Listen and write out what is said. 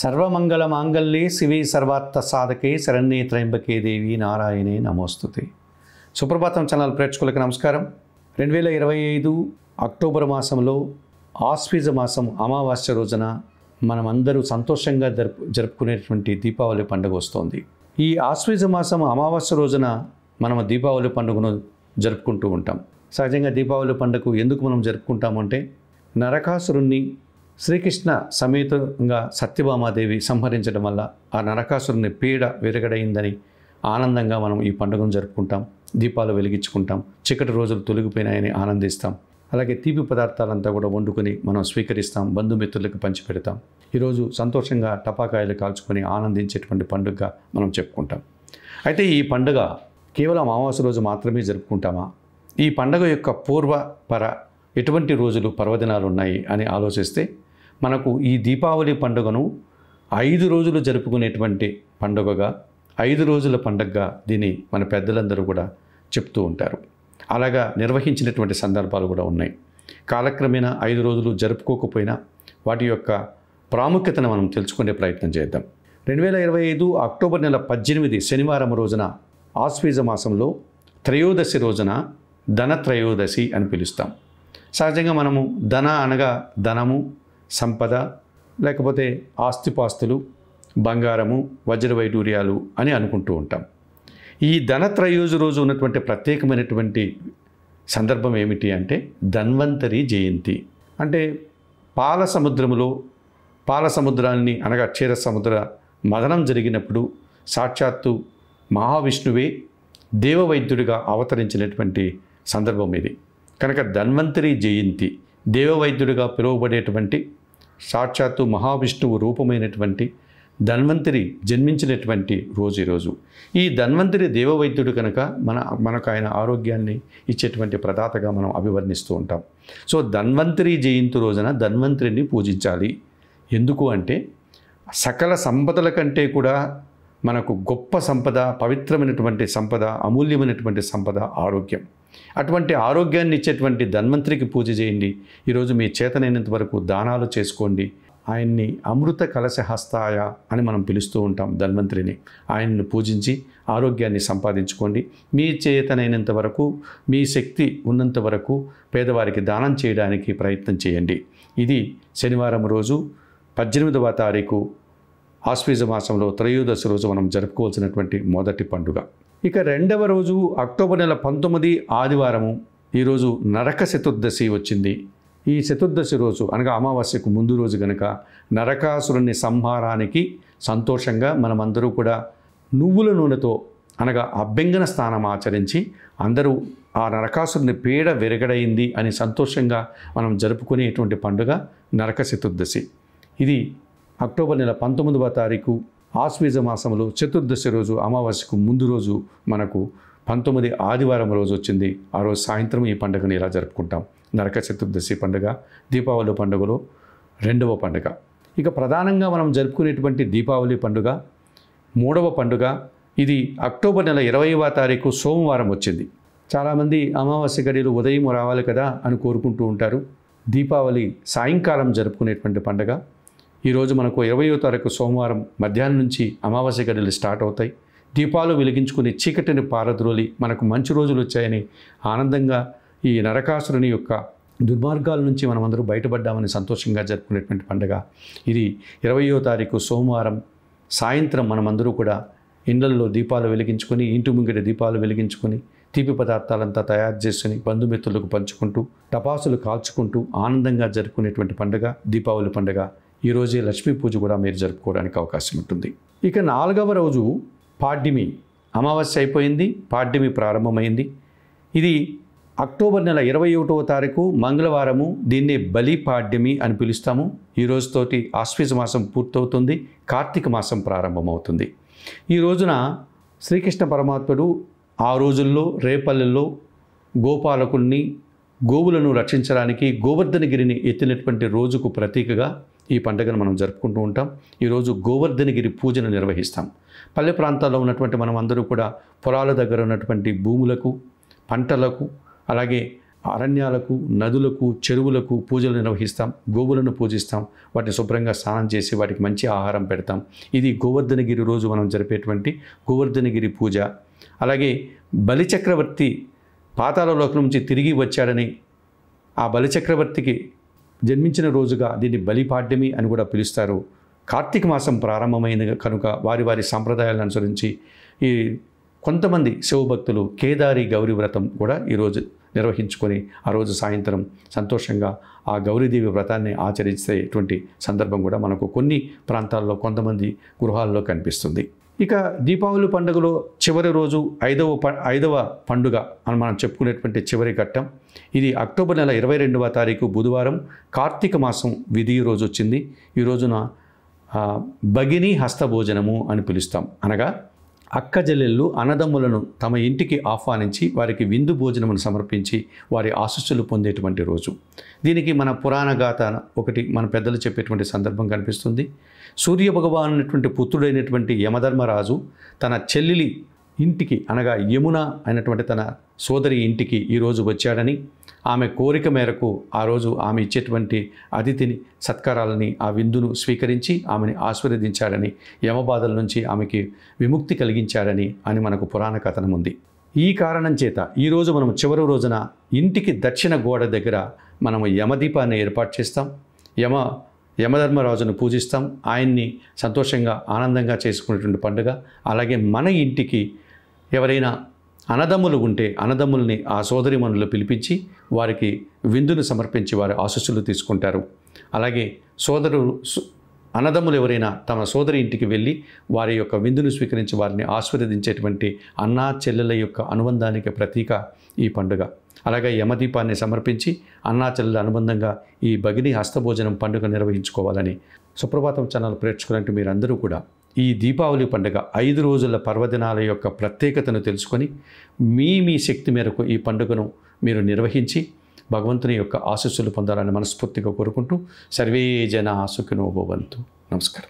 సర్వమంగళ మాంగళ్యే శివే సర్వార్థ సాధకే శరణ్యే త్రయంబకే దేవి నారాయణే నమోస్తుతే. సుప్రభాతం ఛానల్ ప్రేక్షకులకు నమస్కారం. 2025 అక్టోబర్ మాసంలో ఆశ్వీజ మాసం అమావాస్య రోజున మనమందరూ సంతోషంగా జరుపుకునేటువంటి దీపావళి పండుగ వస్తోంది. ఈ ఆశ్వీజ మాసం అమావాస్య రోజున మనం దీపావళి పండుగను జరుపుకుంటూ ఉంటాం. సహజంగా దీపావళి పండుగ ఎందుకు మనం జరుపుకుంటామంటే నరకాసురుణ్ణి శ్రీకృష్ణ సమేతంగా సత్యభామాదేవి సంహరించడం వల్ల ఆ నరకాసురుని పీడ విరగడైందని ఆనందంగా మనం ఈ పండుగను జరుపుకుంటాం. దీపాలు వెలిగించుకుంటాం. చీకటి రోజులు తొలగిపోయినాయని ఆనందిస్తాం. అలాగే తీపి పదార్థాలంతా కూడా వండుకొని మనం స్వీకరిస్తాం, బంధుమిత్రులకు పంచిపెడతాం. ఈరోజు సంతోషంగా టపాకాయలు కాల్చుకొని ఆనందించేటువంటి పండుగగా మనం చెప్పుకుంటాం. అయితే ఈ పండుగ కేవలం అమావాస్య రోజు మాత్రమే జరుపుకుంటామా? ఈ పండుగ యొక్క పూర్వపర ఎటువంటి రోజులు పర్వదినాలు ఉన్నాయి అని ఆలోచిస్తే మనకు ఈ దీపావళి పండుగను 5 రోజులు జరుపుకునేటువంటి పండుగగా, 5 రోజుల పండుగగా దీన్ని మన పెద్దలందరూ కూడా చెప్తూ ఉంటారు. అలాగా నిర్వహించినటువంటి సందర్భాలు కూడా ఉన్నాయి. కాలక్రమేణా 5 రోజులు జరుపుకోకపోయినా వాటి యొక్క ప్రాముఖ్యతను మనం తెలుసుకునే ప్రయత్నం చేద్దాం. 2025 అక్టోబర్ నెల 18 శనివారం రోజున ఆశ్వీజ మాసంలో త్రయోదశి రోజున ధనత్రయోదశి అని పిలుస్తాం. సహజంగా మనము ధన అనగా ధనము, సంపద, లేకపోతే ఆస్తిపాస్తులు, బంగారము, వజ్రవైడూర్యాలు అని అనుకుంటూ ఉంటాం. ఈ ధనత్రయోదశి రోజు ఉన్నటువంటి ప్రత్యేకమైనటువంటి సందర్భం ఏమిటి అంటే ధన్వంతరి జయంతి. అంటే పాల సముద్రాన్ని అనగా క్షీర సముద్ర మదనం జరిగినప్పుడు సాక్షాత్తు మహావిష్ణువే దేవవైద్యుడిగా అవతరించినటువంటి సందర్భం ఇది. కనుక ధన్వంతరి జయంతి, దేవవైద్యుడిగా పిలువబడేటువంటి సాక్షాత్తు మహావిష్ణువు రూపమైనటువంటి ధన్వంతరి జన్మించినటువంటి రోజు ఈరోజు. ఈ ధన్వంతరి దేవవైద్యుడు కనుక మనకు ఆయన ఆరోగ్యాన్ని ఇచ్చేటువంటి ప్రదాతగా మనం అభివర్ణిస్తూ ఉంటాం. సో ధన్వంతరి జయంతి రోజున ధన్వంతరిని పూజించాలి. ఎందుకు అంటే సకల సంపదల కంటే కూడా మనకు గొప్ప సంపద, పవిత్రమైనటువంటి సంపద, అమూల్యమైనటువంటి సంపద ఆరోగ్యం. అటువంటి ఆరోగ్యాన్ని ఇచ్చేటువంటి ధన్వంతరికి పూజ చేయండి. ఈరోజు మీ చేతనైనంత వరకు దానాలు చేసుకోండి. ఆయన్ని అమృత కలశహస్తాయ అని మనం పిలుస్తూ ఉంటాం ధన్వంతరిని. ఆయన్ని పూజించి ఆరోగ్యాన్ని సంపాదించుకోండి. మీ చేతనైనంత వరకు, మీ శక్తి ఉన్నంత వరకు పేదవారికి దానం చేయడానికి ప్రయత్నం చేయండి. ఇది శనివారం రోజు 18వ తారీఖు ఆశ్వీజ మాసంలో త్రయోదశి రోజు మనం జరుపుకోవాల్సినటువంటి మొదటి పండుగ. ఇక రెండవ రోజు అక్టోబర్ నెల 19 ఆదివారము. ఈరోజు నరక చతుర్దశి వచ్చింది. ఈ చతుర్దశి రోజు అనగా అమావాస్యకు ముందు రోజు కనుక నరకాసురుని సంహారానికి సంతోషంగా మనమందరూ కూడా నువ్వుల నూనెతో అనగా అభ్యంగన స్నానం ఆచరించి అందరూ ఆ నరకాసురుని పీడ విరగడైంది అని సంతోషంగా మనం జరుపుకునేటువంటి పండుగ నరక చతుర్దశి. ఇది అక్టోబర్ నెల 19వ తారీఖు ఆశ్వీజ మాసంలో చతుర్దశి రోజు, అమావాస్యకు ముందు రోజు మనకు 19 ఆదివారం రోజు వచ్చింది. ఆ రోజు సాయంత్రం ఈ పండుగను ఇలా జరుపుకుంటాం. నరక చతుర్దశి పండుగ దీపావళి పండుగలో రెండవ పండుగ. ఇక ప్రధానంగా మనం జరుపుకునేటువంటి దీపావళి పండుగ 3వ పండుగ. ఇది అక్టోబర్ నెల 20వ తారీఖు సోమవారం వచ్చింది. చాలామంది అమావాస్య గడియలు ఉదయం రావాలి కదా అని కోరుకుంటూ ఉంటారు. దీపావళి సాయంకాలం జరుపుకునేటువంటి పండుగ. ఈరోజు మనకు 20వ తారీఖు సోమవారం మధ్యాహ్నం నుంచి అమావాస్య గడియలు స్టార్ట్ అవుతాయి. దీపాలు వెలిగించుకుని చీకటిని పారద్రోలి మనకు మంచి రోజులు వచ్చాయని ఆనందంగా ఈ నరకాసురుని యొక్క దుర్మార్గాల నుంచి మనమందరూ బయటపడ్డామని సంతోషంగా జరుపుకునేటువంటి పండుగ. ఇది 20వ తారీఖు సోమవారం సాయంత్రం మనమందరూ కూడా ఇళ్లల్లో దీపాలు వెలిగించుకొని, ఇంటి ముంగిట దీపాలు వెలిగించుకొని, తీపి పదార్థాలంతా తయారు చేసుకుని బంధుమిత్రులకు పంచుకుంటూ, టపాసులు కాల్చుకుంటూ ఆనందంగా జరుపుకునేటువంటి పండుగ దీపావళి పండుగ. ఈరోజే లక్ష్మీ పూజ కూడా మీరు జరుపుకోవడానికి అవకాశం ఉంటుంది. ఇక 4వ రోజు పాడ్యమి. అమావాస్య అయిపోయింది, పాడ్యమి ప్రారంభమైంది. ఇది అక్టోబర్ నెల 21వ తారీఖు మంగళవారము. దీన్ని బలి పాడ్యమి అని పిలుస్తాము. ఈ రోజుతోటి ఆశ్వీజ మాసం పూర్తవుతుంది, కార్తీక మాసం ప్రారంభమవుతుంది. ఈ రోజున శ్రీకృష్ణ పరమాత్ముడు ఆ రోజుల్లో రేపల్లెల్లో గోపాలకుల్ని, గోవులను రక్షించడానికి గోవర్ధనగిరిని ఎత్తినటువంటి రోజుకు ప్రతీకగా ఈ పండుగను మనం జరుపుకుంటూ ఉంటాం. ఈరోజు గోవర్ధనగిరి పూజను నిర్వహిస్తాం. పల్లె ప్రాంతాల్లో ఉన్నటువంటి మనం అందరూ కూడా పొలాల దగ్గర ఉన్నటువంటి భూములకు, పంటలకు, అలాగే అరణ్యాలకు, నదులకు, చెరువులకు పూజలు నిర్వహిస్తాం, గోవులను పూజిస్తాం, వాటిని శుభ్రంగా స్నానం చేసి వాటికి మంచి ఆహారం పెడతాం. ఇది గోవర్ధనగిరి రోజు మనం జరిపేటువంటి గోవర్ధనగిరి పూజ. అలాగే బలిచక్రవర్తి పాతాళలోకం నుంచి తిరిగి వచ్చాడని, ఆ బలిచక్రవర్తికి జన్మించిన రోజుగా దీన్ని బలిపాడ్యమి అని కూడా పిలుస్తారు. కార్తీక మాసం ప్రారంభమైన కనుక వారి వారి సాంప్రదాయాలను అనుసరించి ఈ కొంతమంది శివభక్తులు కేదారి గౌరీ వ్రతం కూడా ఈరోజు నిర్వహించుకొని ఆ రోజు సాయంత్రం సంతోషంగా ఆ గౌరీదేవి వ్రతాన్ని ఆచరించేటువంటి సందర్భం కూడా మనకు కొన్ని ప్రాంతాల్లో కొంతమంది గృహాల్లో కనిపిస్తుంది. ఇక దీపావళి పండుగలో చివరి రోజు ఐదవ పండుగ అని మనం చెప్పుకునేటువంటి చివరి ఘట్టం. ఇది అక్టోబర్ నెల 22వ తారీఖు బుధవారం కార్తీక మాసం విధి రోజు వచ్చింది. ఈ రోజున భగిని హస్తభోజనము అని పిలుస్తాం. అనగా అక్క చెల్లెళ్ళు అన్నదమ్ములను తమ ఇంటికి ఆహ్వానించి వారికి విందు భోజనమును సమర్పించి వారి ఆశీస్సులు పొందేటువంటి రోజు. దీనికి మన పురాణ గాథ ఒకటి మన పెద్దలు చెప్పేటువంటి సందర్భం కనిపిస్తుంది. సూర్య భగవాన్ అనేటువంటి పుత్రుడైనటువంటి యమధర్మరాజు తన చెల్లెలి ఇంటికి అనగా యమున అయినటువంటి తన సోదరి ఇంటికి ఈరోజు వచ్చాడని, ఆమె కోరిక మేరకు ఆ రోజు ఆమె ఇచ్చేటువంటి అతిథిని సత్కారాలని ఆ విందును స్వీకరించి ఆమెని ఆశీర్వదించాడని, యమబాధల నుంచి ఆమెకి విముక్తి కలిగించాడని అని మనకు పురాణ కథనం ఉంది. ఈ కారణం చేత ఈరోజు మనం చివరి రోజున ఇంటికి దక్షిణ గోడ దగ్గర మనము యమదీపాన్ని ఏర్పాటు చేస్తాం. యమధర్మరాజును పూజిస్తాం. ఆయన్ని సంతోషంగా ఆనందంగా చేసుకునేటువంటి పండుగ. అలాగే మన ఇంటికి ఎవరైనా అన్నదమ్ములు ఉంటే అన్నదమ్ముల్ని ఆ సోదరిమణులు పిలిపించి వారికి విందును సమర్పించి వారి ఆశీస్సులు తీసుకుంటారు. అలాగే అన్నదమ్ములు ఎవరైనా తమ సోదరి ఇంటికి వెళ్ళి వారి యొక్క విందును స్వీకరించి వారిని ఆశీర్వదించేటువంటి అన్నా చెల్లెల యొక్క అనుబంధానికి ప్రతీక ఈ పండుగ. అలాగే యమదీపాన్ని సమర్పించి అన్నా చెల్లెల అనుబంధంగా ఈ భగిని హస్తభోజనం పండుగ నిర్వహించుకోవాలని సుప్రభాతం ఛానల్ ప్రేక్షకులంటూ మీరందరూ కూడా ఈ దీపావళి పండుగ 5 రోజుల పర్వదినాల యొక్క ప్రత్యేకతను తెలుసుకొని మీ శక్తి మేరకు ఈ పండుగను మీరు నిర్వహించి భగవంతుని యొక్క ఆశీస్సులు పొందాలని మనస్ఫూర్తిగా కోరుకుంటూ సర్వే జనా సుఖినో భవంతు. నమస్కారం.